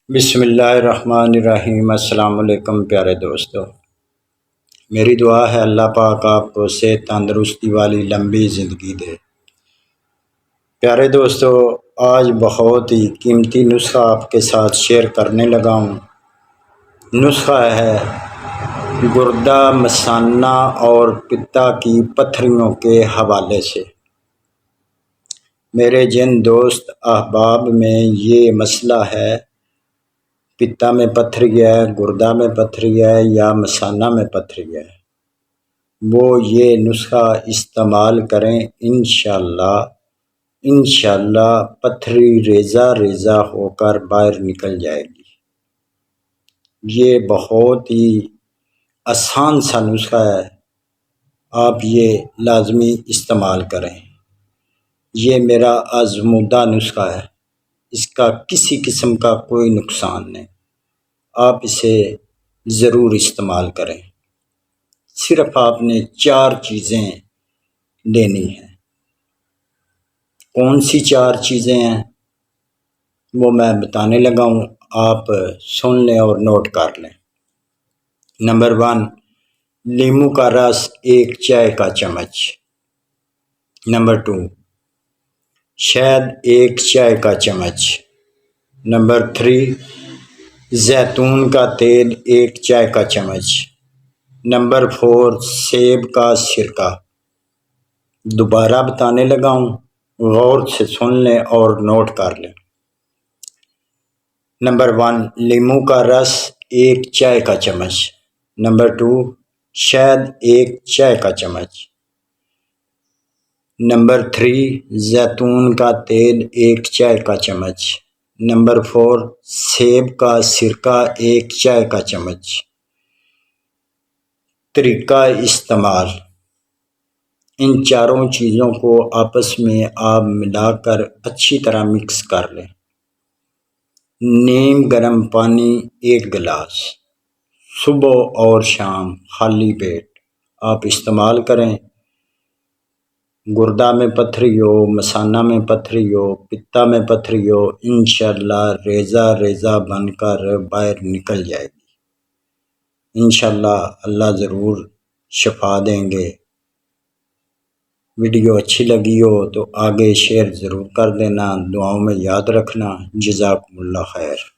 بسم اللہ الرحمن الرحیم۔ السلام علیکم پیارے دوستو، میری دعا ہے اللہ پاک آپ کو صحت تندرستی والی لمبی زندگی دے۔ پیارے دوستو، آج بہت ہی قیمتی نسخہ آپ کے ساتھ شیئر کرنے لگا ہوں۔ نسخہ ہے گردہ، مثانہ اور پتا کی پتھریوں کے حوالے سے۔ میرے جن دوست احباب میں یہ مسئلہ ہے، پتا میں پتھری ہے، گردہ میں پتھری ہے یا مثانہ میں پتھری ہے، وہ یہ نسخہ استعمال کریں۔ انشاءاللہ پتھری ریزہ ریزہ ہو کر باہر نکل جائے گی۔ یہ بہت ہی آسان سا نسخہ ہے، آپ یہ لازمی استعمال کریں۔ یہ میرا آزمودہ نسخہ ہے، اس کا کسی قسم کا کوئی نقصان نہیں، آپ اسے ضرور استعمال کریں۔ صرف آپ نے 4 چیزیں لینی ہیں۔ کون سی 4 چیزیں ہیں وہ میں بتانے لگا ہوں، آپ سن لیں اور نوٹ کر لیں۔ نمبر 1، لیموں کا رس 1 چائے کا چمچ۔ نمبر 2، شہد 1 چائے کا چمچ۔ نمبر 3، زیتون کا تیل 1 چائے کا چمچ۔ نمبر 4، سیب کا سرکہ۔ دوبارہ بتانے لگا ہوں، غور سے سن لیں اور نوٹ کر لیں۔ نمبر 1، لیموں کا رس 1 چائے کا چمچ۔ نمبر 2، شہد 1 چائے کا چمچ۔ نمبر 3، زیتون کا تیل 1 چائے کا چمچ۔ نمبر 4، سیب کا سرکہ 1 چائے کا چمچ۔ طریقہ استعمال: ان 4 چیزوں کو آپس میں آپ ملا کر اچھی طرح مکس کر لیں۔ نیم گرم پانی 1 گلاس، صبح اور شام خالی پیٹ آپ استعمال کریں۔ گردہ میں پتھری ہو، مثانہ میں پتھری ہو، پتا میں پتھری ہو، انشاءاللہ ریزہ ریزہ بن کر باہر نکل جائے گی۔ انشاءاللہ اللہ ضرور شفا دیں گے۔ ویڈیو اچھی لگی ہو تو آگے شیئر ضرور کر دینا، دعاؤں میں یاد رکھنا۔ جزاکم اللہ خیر۔